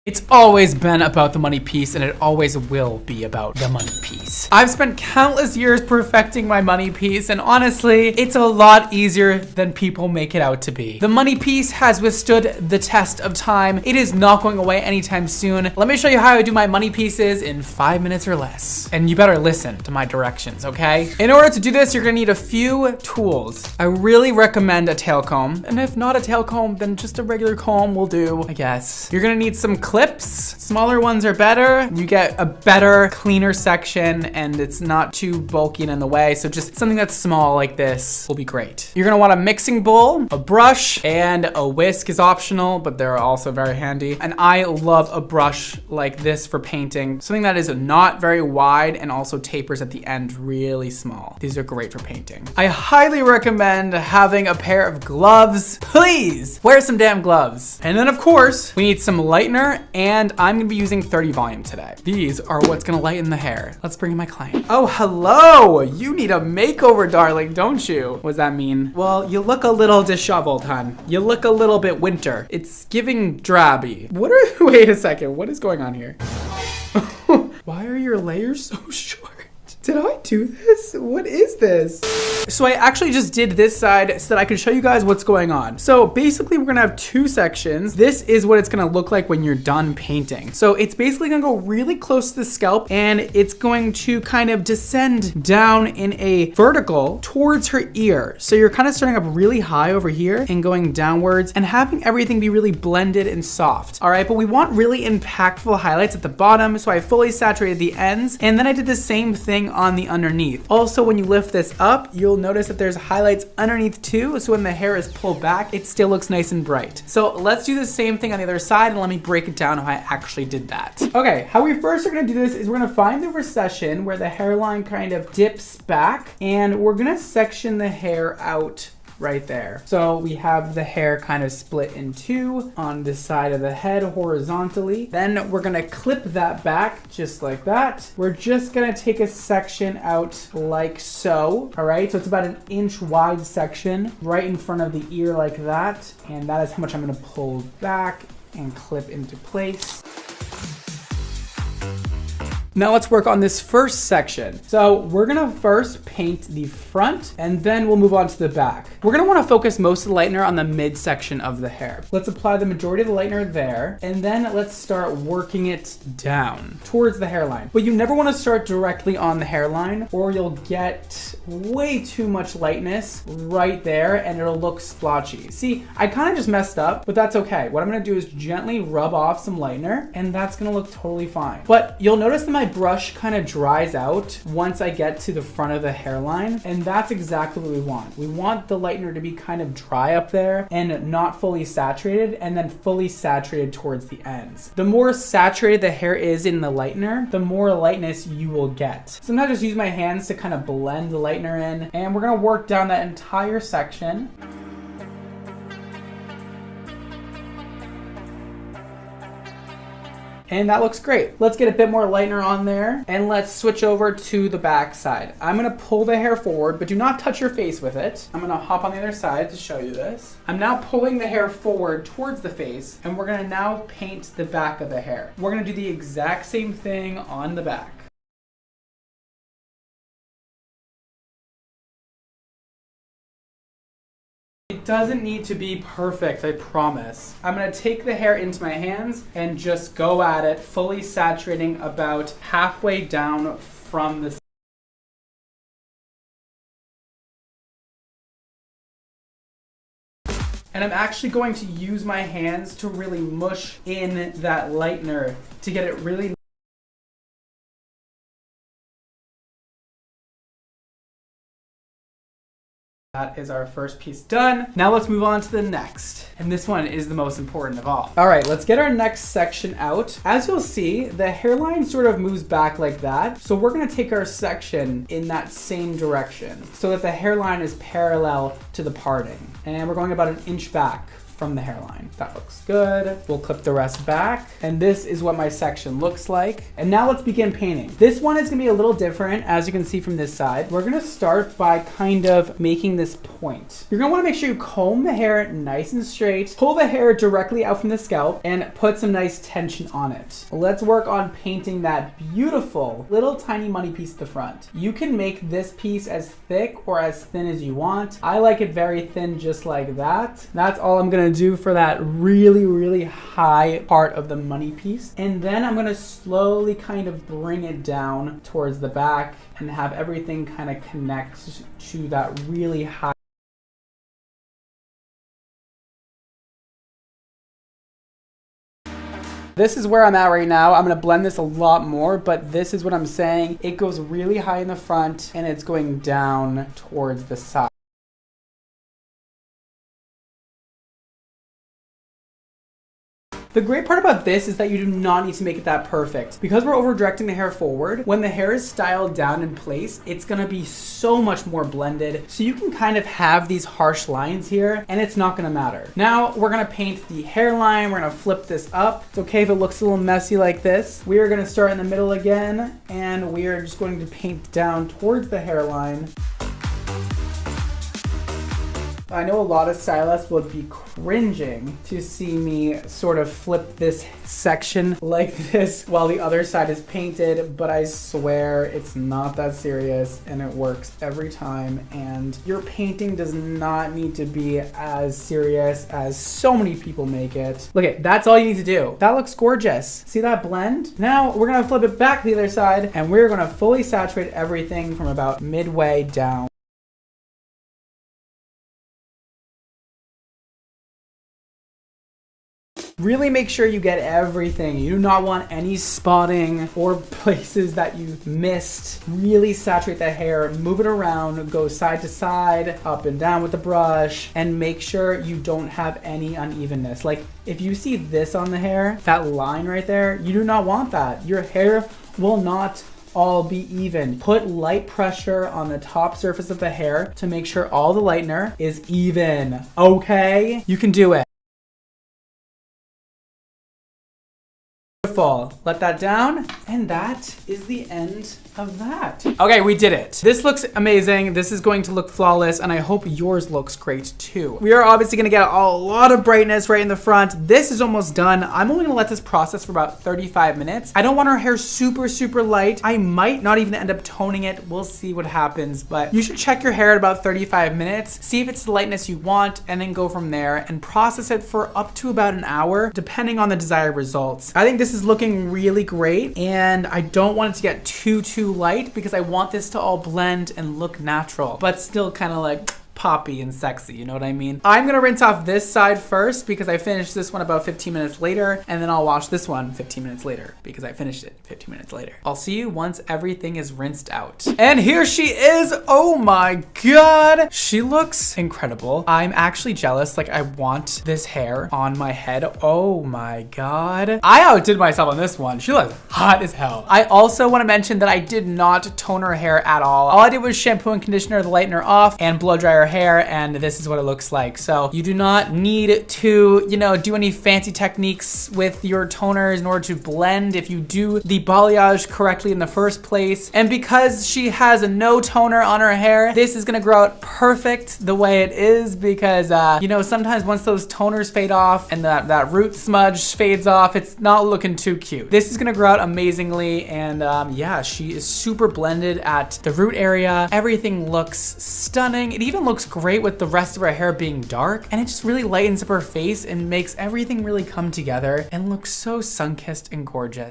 It's always been about the money piece, and it always will be about the money piece. I've spent countless years perfecting my money piece, and honestly, it's a lot easier than people make it out to be. The money piece has withstood the test of time. It is not going away anytime soon. Let me show you how I do my money pieces in 5 minutes or less. And you better listen to my directions, okay? In order to do this, you're gonna need a few tools. I really recommend a tail comb, and if not a tail comb, then just a regular comb will do, I guess. You're gonna need some clips. Smaller ones are better. You get a better, cleaner section, and it's not too bulky and in the way. So just something that's small like this will be great. You're gonna want a mixing bowl, a brush, and a whisk is optional, but they're also very handy. And I love a brush like this for painting. Something that is not very wide and also tapers at the end really small. These are great for painting. I highly recommend having a pair of gloves. Please wear some damn gloves. And then of course, we need some lightener, and I'm gonna be using 30 volume today. These are what's gonna lighten the hair. Let's bring in my client. Oh, hello. You need a makeover, darling, don't you? What does that mean? Well, you look a little disheveled, hun. You look a little bit winter. It's giving drabby. Wait a second, what is going on here? Why are your layers so short? Did I do this? What is this? So I actually just did this side so that I could show you guys what's going on. So basically we're gonna have two sections. This is what it's gonna look like when you're done painting. So it's basically gonna go really close to the scalp, and it's going to kind of descend down in a vertical towards her ear. So you're kind of starting up really high over here and going downwards and having everything be really blended and soft. All right, but we want really impactful highlights at the bottom. So I fully saturated the ends, and then I did the same thing on the underneath. Also, when you lift this up, you'll notice that there's highlights underneath too. So when the hair is pulled back, it still looks nice and bright. So let's do the same thing on the other side, and let me break it down how I actually did that. Okay, how we first are gonna do this is we're gonna find the recession where the hairline kind of dips back, and we're gonna section the hair out right there. So we have the hair kind of split in two on the side of the head horizontally. Then we're gonna clip that back just like that. We're just gonna take a section out like so. All right, so it's about an inch wide section right in front of the ear like that. And that is how much I'm gonna pull back and clip into place. Now let's work on this first section. So we're gonna first paint the front, and then we'll move on to the back. We're gonna wanna focus most of the lightener on the midsection of the hair. Let's apply the majority of the lightener there, and then let's start working it down towards the hairline. But you never wanna start directly on the hairline, or you'll get way too much lightness right there, and it'll look splotchy. See, I kinda just messed up, but that's okay. What I'm gonna do is gently rub off some lightener, and that's gonna look totally fine. But you'll notice that my brush kind of dries out once I get to the front of the hairline, and that's exactly what we want. We want the lightener to be kind of dry up there and not fully saturated, and then fully saturated towards the ends. The more saturated the hair is in the lightener, the more lightness you will get. Sometimes I just use my hands to kind of blend the lightener in, and we're gonna work down that entire section. And that looks great. Let's get a bit more lightener on there, and let's switch over to the back side. I'm gonna pull the hair forward, but do not touch your face with it. I'm gonna hop on the other side to show you this. I'm now pulling the hair forward towards the face, and we're gonna now paint the back of the hair. We're gonna do the exact same thing on the back. It doesn't need to be perfect, I promise. I'm gonna take the hair into my hands and just go at it, fully saturating about halfway down from the and I'm actually going to use my hands to really mush in that lightener to get it really. That is our first piece done. Now let's move on to the next. And this one is the most important of all. All right, let's get our next section out. As you'll see, the hairline sort of moves back like that. So we're gonna take our section in that same direction so that the hairline is parallel to the parting. And we're going about an inch back from the hairline. That looks good. We'll clip the rest back. And this is what my section looks like. And now let's begin painting. This one is gonna be a little different, as you can see from this side. We're gonna start by kind of making this point. You're gonna wanna make sure you comb the hair nice and straight, pull the hair directly out from the scalp, and put some nice tension on it. Let's work on painting that beautiful little tiny money piece at the front. You can make this piece as thick or as thin as you want. I like it very thin, just like that. That's all I'm gonna do for that really, really high part of the money piece. And then I'm gonna slowly kind of bring it down towards the back and have everything kind of connect to that really high. This is where I'm at right now. I'm gonna blend this a lot more, but this is what I'm saying. It goes really high in the front and it's going down towards the side. The great part about this is that you do not need to make it that perfect. Because we're over directing the hair forward, when the hair is styled down in place, it's gonna be so much more blended. So you can kind of have these harsh lines here and it's not gonna matter. Now we're gonna paint the hairline. We're gonna flip this up. It's okay if it looks a little messy like this. We are gonna start in the middle again and we are just going to paint down towards the hairline. I know a lot of stylists would be cringing to see me sort of flip this section like this while the other side is painted, but I swear it's not that serious and it works every time. And your painting does not need to be as serious as so many people make it. Look at, that's all you need to do. That looks gorgeous. See that blend? Now we're gonna flip it back to the other side and we're gonna fully saturate everything from about midway down. Really make sure you get everything. You do not want any spotting or places that you missed. Really saturate the hair, move it around, go side to side, up and down with the brush, and make sure you don't have any unevenness. Like if you see this on the hair, that line right there, you do not want that. Your hair will not all be even. Put light pressure on the top surface of the hair to make sure all the lightener is even, okay? You can do it. Let that down, and that is the end of that. Okay, we did it. This looks amazing. This is going to look flawless, and I hope yours looks great too. We are obviously gonna get a lot of brightness right in the front. This is almost done. I'm only gonna let this process for about 35 minutes. I don't want our hair super, super light. I might not even end up toning it. We'll see what happens, but you should check your hair at about 35 minutes, see if it's the lightness you want, and then go from there and process it for up to about an hour, depending on the desired results. I think this is looking really great, and I don't want it to get too light because I want this to all blend and look natural, but still kind of like poppy and sexy, you know what I mean? I'm gonna rinse off this side first because I finished this one about 15 minutes later, and then I'll wash this one 15 minutes later because I finished it 15 minutes later. I'll see you once everything is rinsed out. And here she is. Oh my God. She looks incredible. I'm actually jealous. Like I want this hair on my head. Oh my God. I outdid myself on this one. She looks hot as hell. I also want to mention that I did not tone her hair at all. All I did was shampoo and conditioner the lightener off and blow dry her hair, and this is what it looks like. So you do not need to, you know, do any fancy techniques with your toners in order to blend if you do the balayage correctly in the first place. And because she has a no toner on her hair, this is gonna grow out perfect the way it is because, you know, sometimes once those toners fade off and that root smudge fades off, it's not looking too cute. This is gonna grow out amazingly, and yeah, she is super blended at the root area. Everything looks stunning. It even looks great with the rest of her hair being dark, and it just really lightens up her face and makes everything really come together and look so sun-kissed and gorgeous.